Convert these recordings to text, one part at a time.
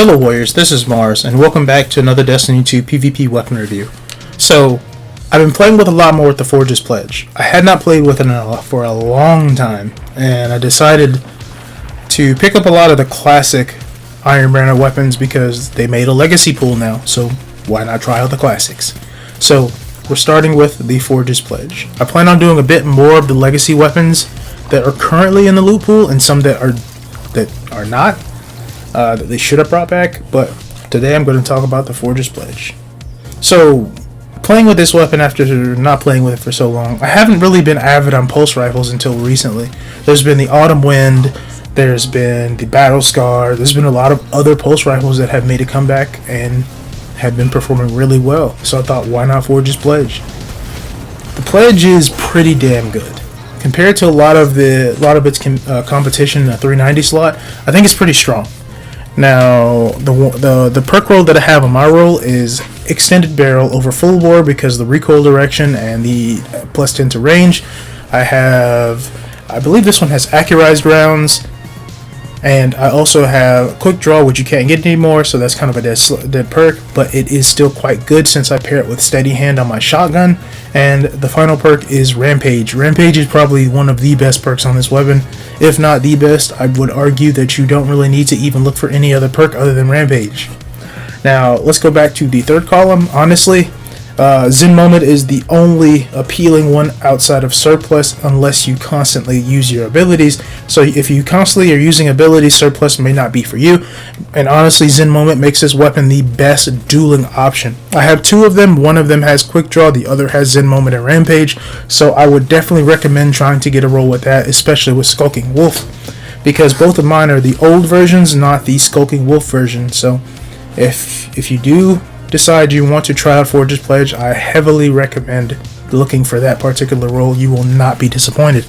Hello Warriors, this is Mars, and welcome back to another Destiny 2 PvP weapon review. So, I've been playing with a lot more with the Forge's Pledge. I had not played with it for a long time, and I decided to pick up a lot of the classic Iron Banner weapons because they made a legacy pool now, so why not try out the classics? So, we're starting with the Forge's Pledge. I plan on doing a bit more of the legacy weapons that are currently in the loot pool, and some that are not. That they should have brought back, but today I'm going to talk about the Forge's Pledge. So, playing with this weapon after not playing with it for so long, I haven't really been avid on pulse rifles until recently. There's been the Autumn Wind, there's been the Battle Scar, there's been a lot of other pulse rifles that have made a comeback and have been performing really well. So I thought, why not Forge's Pledge? The Pledge is pretty damn good. Compared to a lot of its competition in the 390 slot, I think it's pretty strong. Now, the perk roll that I have on my roll is extended barrel over full bore because of the recoil direction and the plus 10 to range. I believe this one has accurized rounds, and I also have quick draw, which you can't get anymore, so that's kind of a dead perk, but it is still quite good since I pair it with steady hand on my shotgun. And the final perk is Rampage. Rampage is probably one of the best perks on this weapon. If not the best, I would argue that you don't really need to even look for any other perk other than Rampage. Now, let's go back to the third column. Honestly, Zen Moment is the only appealing one outside of Surplus unless you constantly use your abilities. So if you constantly are using abilities, Surplus may not be for you. And honestly, Zen Moment makes this weapon the best dueling option. I have two of them. One of them has Quick Draw, the other has Zen Moment and Rampage. So I would definitely recommend trying to get a roll with that, especially with Skulking Wolf, because both of mine are the old versions, not the Skulking Wolf version. So if you do decide you want to try out Forge's Pledge, I heavily recommend looking for that particular role. You will not be disappointed.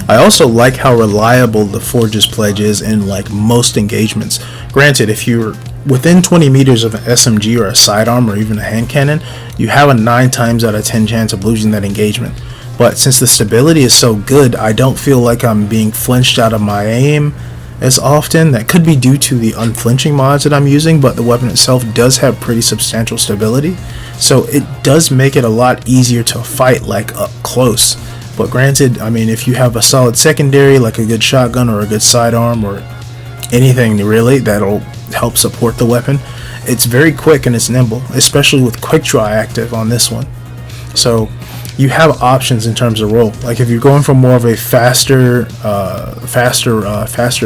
I also like how reliable the Forge's Pledge is in most engagements. Granted, if you're within 20 meters of an SMG or a sidearm or even a hand cannon, you have a 9 times out of 10 chance of losing that engagement. But since the stability is so good, I don't feel like I'm being flinched out of my aim as often. That could be due to the unflinching mods that I'm using, but the weapon itself does have pretty substantial stability, so it does make it a lot easier to fight up close. But granted, I mean, if you have a solid secondary like a good shotgun or a good sidearm or anything really that'll help support the weapon, it's very quick and it's nimble, especially with quick draw active on this one. So you have options in terms of roll. Like if you're going for more of a faster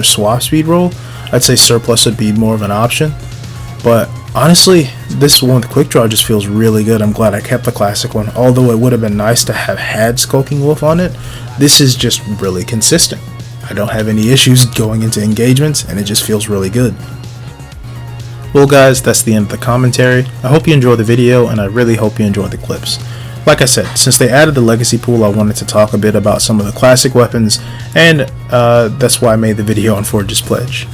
swap speed roll, I'd say Surplus would be more of an option. But honestly, this one with quick draw just feels really good. I'm glad I kept the classic one. Although it would have been nice to have had Skulking Wolf on it, this is just really consistent. I don't have any issues going into engagements, and it just feels really good. Well guys, that's the end of the commentary. I hope you enjoyed the video, and I really hope you enjoyed the clips. Like I said, since they added the legacy pool, I wanted to talk a bit about some of the classic weapons, and that's why I made the video on Forge's Pledge.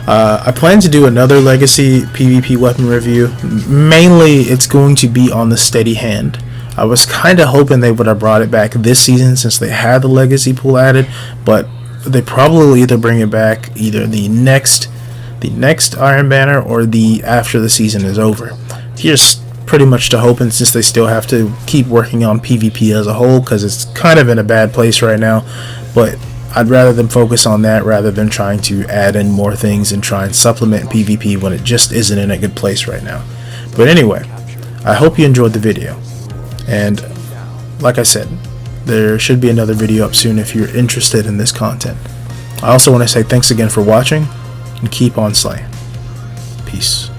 I plan to do another legacy PvP weapon review. Mainly, it's going to be on the steady hand. I was kind of hoping they would have brought it back this season since they had the legacy pool added, but they probably either bring it back either the next Iron Banner or the after the season is over. Here's pretty much to hoping, since they still have to keep working on PvP as a whole because it's kind of in a bad place right now. But I'd rather them focus on that rather than trying to add in more things and try and supplement PvP when it just isn't in a good place right now. But anyway, I hope you enjoyed the video, and like I said, there should be another video up soon if you're interested in this content. I also want to say thanks again for watching, and keep on slaying. Peace.